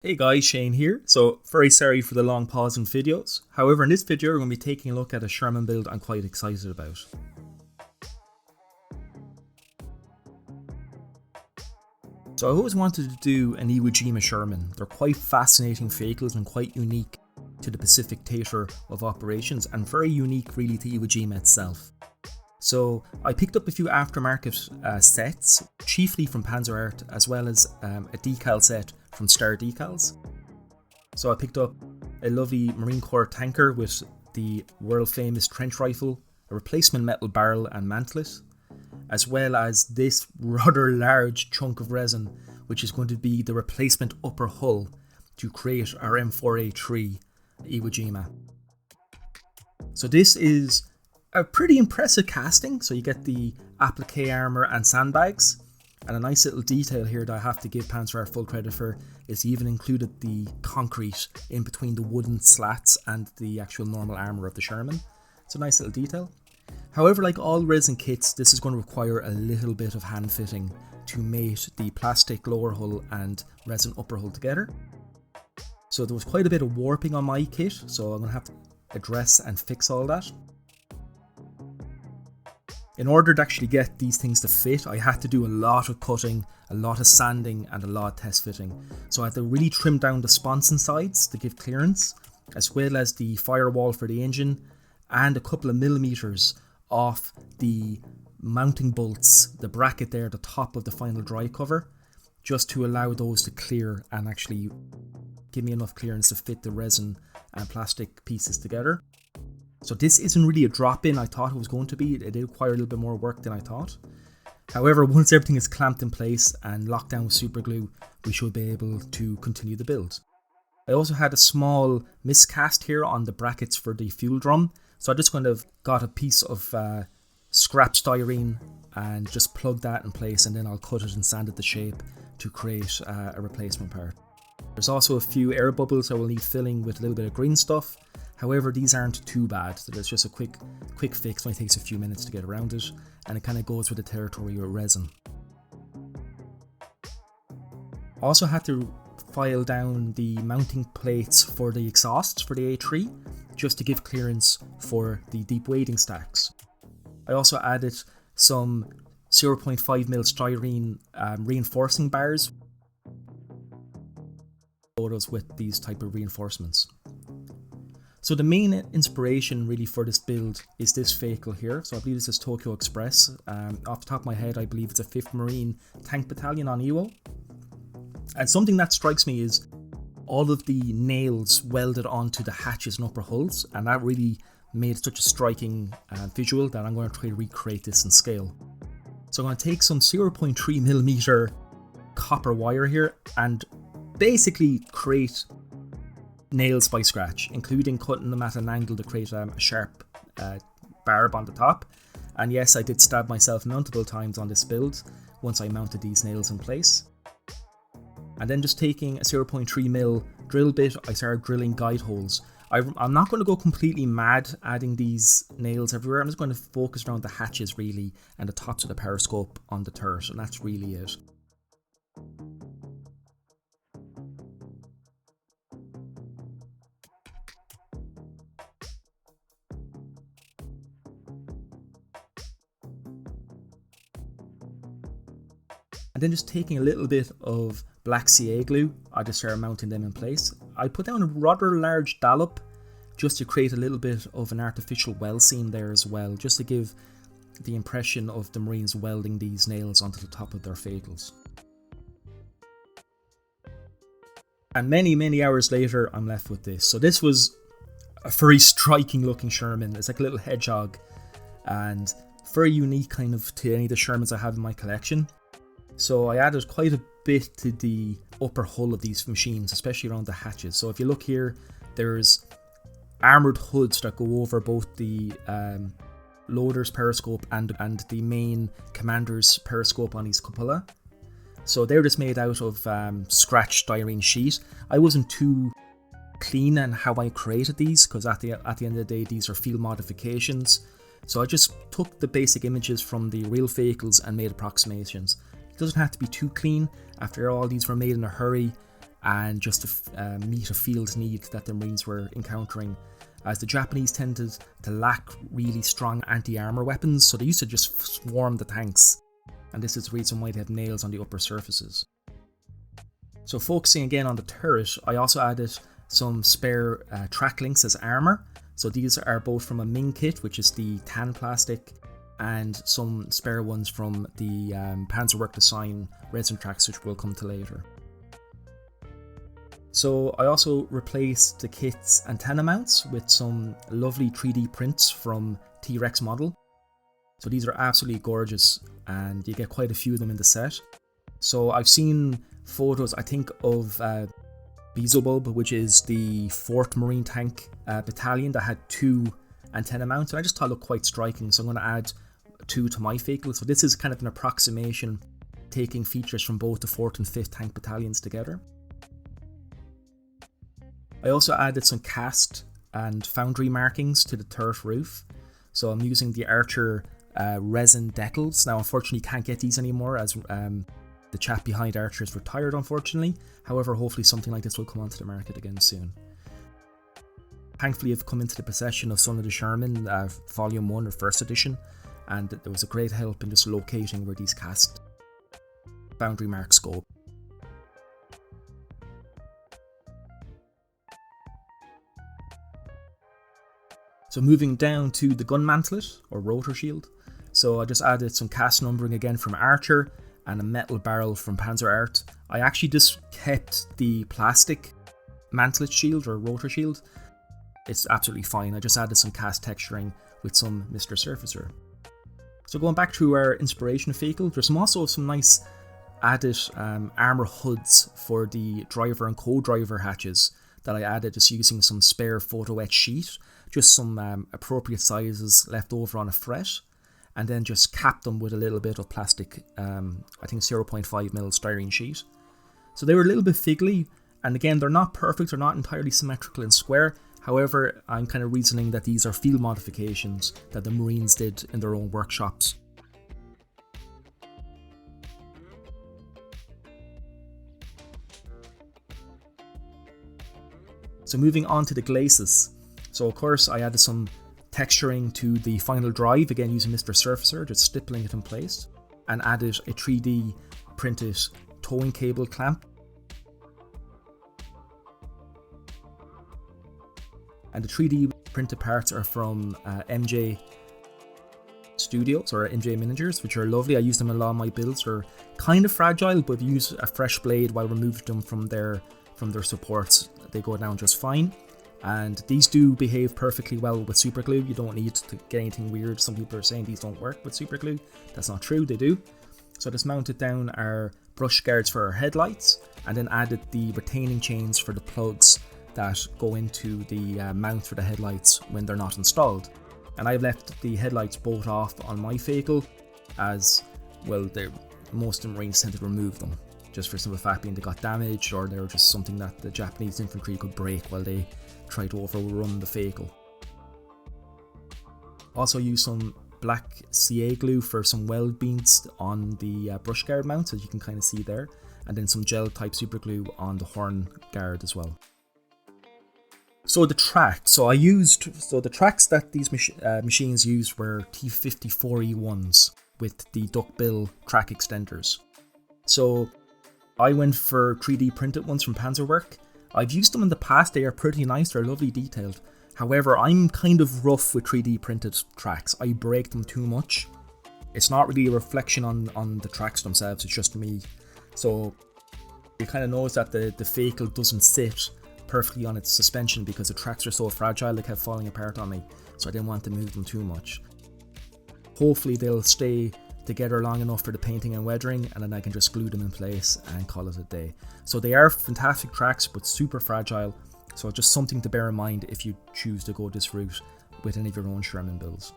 Hey guys, Shane here. So very sorry for the long pause in videos. However, in this video we're going to be taking a look at a Sherman build I'm quite excited about. So I always wanted to do an Iwo Jima Sherman. They're quite fascinating vehicles and quite unique to the Pacific theatre of operations and very unique really to Iwo Jima itself. So I picked up a few aftermarket sets, chiefly from PanzerArt, as well as a decal set from Star Decals. So I picked up a lovely Marine Corps tanker with the world famous trench rifle, a replacement metal barrel and mantlet, as well as this rather large chunk of resin, which is going to be the replacement upper hull to create our M4A3 Iwo Jima. So this is a pretty impressive casting. So you get the applique armour and sandbags. And a nice little detail here that I have to give PanzerArt full credit for is he even included the concrete in between the wooden slats and the actual normal armour of the Sherman. It's a nice little detail. However, like all resin kits, this is going to require a little bit of hand fitting to mate the plastic lower hull and resin upper hull together. So there was quite a bit of warping on my kit, so I'm going to have to address and fix all that. In order to actually get these things to fit, I had to do a lot of cutting, a lot of sanding and a lot of test fitting. So I had to really trim down the sponson sides to give clearance, as well as the firewall for the engine and a couple of millimeters off the mounting bolts, the bracket there at the top of the final dry cover, just to allow those to clear and actually give me enough clearance to fit the resin and plastic pieces together. So this isn't really a drop-in I thought it was going to be. It did require a little bit more work than I thought. However, once everything is clamped in place and locked down with super glue, we should be able to continue the build. I also had a small miscast here on the brackets for the fuel drum. So I just kind of got a piece of scrap styrene and just plugged that in place, and then I'll cut it and sand it the shape to create a replacement part. There's also a few air bubbles I will need filling with a little bit of green stuff. However, these aren't too bad. So there's just a quick fix. It only takes a few minutes to get around it, and it kind of goes with the territory with resin. I also had to file down the mounting plates for the exhausts for the A3, just to give clearance for the deep wading stacks. I also added some 0.5mm styrene reinforcing bars, photos with these type of reinforcements. So the main inspiration really for this build is this vehicle here. So I believe this is Tokyo Express. Off the top of my head, I believe it's a 5th Marine Tank Battalion on Iwo. And something that strikes me is all of the nails welded onto the hatches and upper hulls, and that really made such a striking visual that I'm going to try to recreate this in scale. So I'm going to take some 0.3mm copper wire here and basically create nails by scratch, including cutting them at an angle to create a sharp barb on the top. And yes, I did stab myself multiple times on this build once I mounted these nails in place. And then just taking a 0.3mm drill bit, I started drilling guide holes. I'm not going to go completely mad adding these nails everywhere. I'm just going to focus around the hatches really and the tops of the periscope on the turret, and that's really it. And then just taking a little bit of black CA glue, I just started mounting them in place. I put down a rather large dollop just to create a little bit of an artificial weld seam there as well, just to give the impression of the Marines welding these nails onto the top of their vehicles. And many hours later, I'm left with this. So this was a very striking looking Sherman. It's like a little hedgehog and very unique kind of to any of the Shermans I have in my collection. So I added quite a bit to the upper hull of these machines, especially around the hatches. So if you look here, there's armoured hoods that go over both the loader's periscope and the main commander's periscope on his cupola. So they're just made out of scratched styrene sheet. I wasn't too clean in how I created these, because at the end of the day, these are field modifications. So I just took the basic images from the real vehicles and made approximations. It doesn't have to be too clean. After all, these were made in a hurry and just to meet a field need that the Marines were encountering, as the Japanese tended to lack really strong anti-armour weapons, so they used to just swarm the tanks, and this is the reason why they have nails on the upper surfaces. So focusing again on the turret, I also added some spare track links as armour. So these are both from a Ming kit, which is the tan plastic, and some spare ones from the PanzerArt design resin tracks, which we'll come to later. So I also replaced the kit's antenna mounts with some lovely 3D prints from T-Rex model. So these are absolutely gorgeous, and you get quite a few of them in the set. So I've seen photos, I think, of Beelzebub, which is the 4th Marine Tank Battalion that had 2 antenna mounts, and I just thought it looked quite striking, so I'm going to add 2 to my vehicle. So this is kind of an approximation, taking features from both the 4th and 5th Tank Battalions together. I also added some cast and foundry markings to the turret roof. So I'm using the Archer resin decals. Now unfortunately you can't get these anymore, as the chap behind Archer is retired, unfortunately. However, hopefully something like this will come onto the market again soon. Thankfully I've come into the possession of Son of the Sherman Volume 1 or 1st edition, and there was a great help in just locating where these cast foundry marks go. So moving down to the gun mantlet, or rotor shield. So I just added some cast numbering again from Archer, and a metal barrel from PanzerArt. I actually just kept the plastic mantlet shield, or rotor shield. It's absolutely fine. I just added some cast texturing with some Mr. Surfacer. So going back to our inspiration vehicle, there's also some nice added armour hoods for the driver and co-driver hatches that I added just using some spare photo etch sheet. Just some appropriate sizes left over on a fret, and then just cap them with a little bit of plastic, I think 0.5mm styrene sheet. So they were a little bit figgly, and again, they're not perfect, they're not entirely symmetrical and square. However, I'm kind of reasoning that these are field modifications that the Marines did in their own workshops. So moving on to the glacis. So of course I added some texturing to the final drive, again using Mr. Surfacer, just stippling it in place, and added a 3D printed towing cable clamp. And the 3D printed parts are from MJ Studios, or MJ Miniatures, which are lovely. I use them in a lot of my builds. They're kind of fragile, but if you use a fresh blade while removing them from their supports, they go down just fine. And these do behave perfectly well with super glue. You don't need to get anything weird. Some people are saying these don't work with super glue. That's not true, they do. So I just mounted down our brush guards for our headlights, and then added the retaining chains for the plugs that go into the mount for the headlights when they're not installed. And I've left the headlights both off on my vehicle, as well most of the Marines tend to remove them, just for simple fact being they got damaged, or they were just something that the Japanese infantry could break while they try to overrun the vehicle. Also use some black CA glue for some weld beads on the brush guard mounts, as you can kind of see there, and then some gel type super glue on the horn guard as well. So the tracks, the tracks that these machines used were T54E1s with the duckbill track extenders. So I went for 3D printed ones from PanzerWork. I've used them in the past, they are pretty nice, they're lovely detailed. However, I'm kind of rough with 3D printed tracks. I break them too much. It's not really a reflection on the tracks themselves, it's just me. So you kind of notice that the vehicle doesn't sit perfectly on its suspension because the tracks are so fragile, they kept falling apart on me. So I didn't want to move them too much. Hopefully they'll stay together long enough for the painting and weathering, and then I can just glue them in place and call it a day. So they are fantastic tracks, but super fragile, so just something to bear in mind if you choose to go this route with any of your own Sherman builds.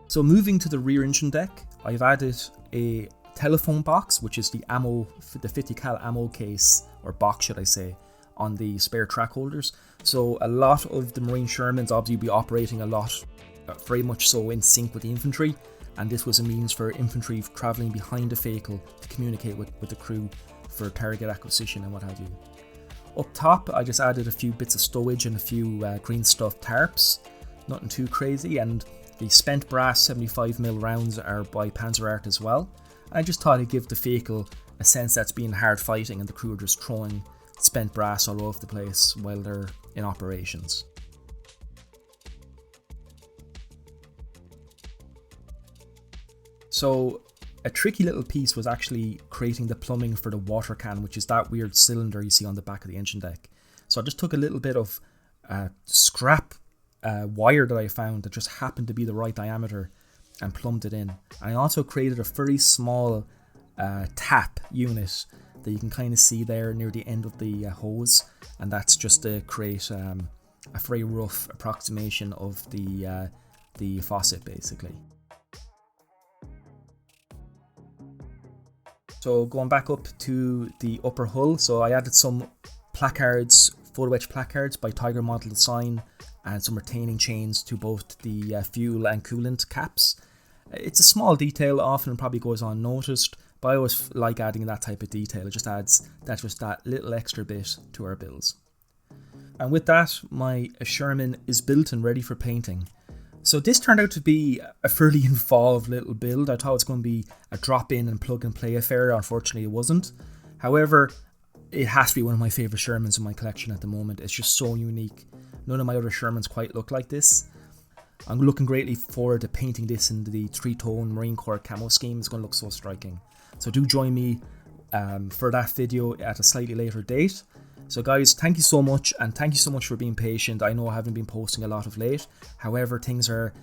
So moving to the rear engine deck, I've added a telephone box, which is the 50 cal ammo case, or box should I say, on the spare track holders. So a lot of the Marine Shermans obviously will be operating a lot very much so in sync with the infantry, and this was a means for infantry travelling behind the vehicle to communicate with the crew for target acquisition and what have you. Up top, I just added a few bits of stowage and a few green stuff tarps, nothing too crazy, and the spent brass 75mm rounds are by PanzerArt as well. I just thought I'd give the vehicle a sense that's being hard fighting and the crew are just throwing spent brass all over the place while they're in operations. So a tricky little piece was actually creating the plumbing for the water can, which is that weird cylinder you see on the back of the engine deck. So I just took a little bit of scrap wire that I found that just happened to be the right diameter and plumbed it in. I also created a very small tap unit that you can kind of see there near the end of the hose, and that's just to create a very rough approximation of the faucet basically. So going back up to the upper hull, so I added some placards, photo etch placards by Tiger Model Design, and some retaining chains to both the fuel and coolant caps. It's a small detail, often probably goes unnoticed, but I always like adding that type of detail. It just adds that little extra bit to our builds. And with that, my Sherman is built and ready for painting. So this turned out to be a fairly involved little build. I thought it was going to be a drop in and plug and play affair. Unfortunately it wasn't. However, it has to be one of my favourite Shermans in my collection at the moment. It's just so unique. None of my other Shermans quite look like this. I'm looking greatly forward to painting this in the 3-tone Marine Corps camo scheme. It's going to look so striking. So do join me for that video at a slightly later date. So guys, thank you so much, and thank you so much for being patient. I know I haven't been posting a lot of late. However, things are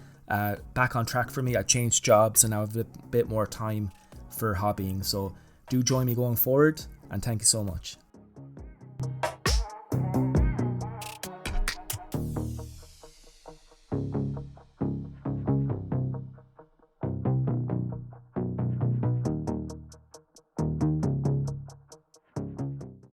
back on track for me. I changed jobs and now I have a bit more time for hobbying. So do join me going forward, and thank you so much.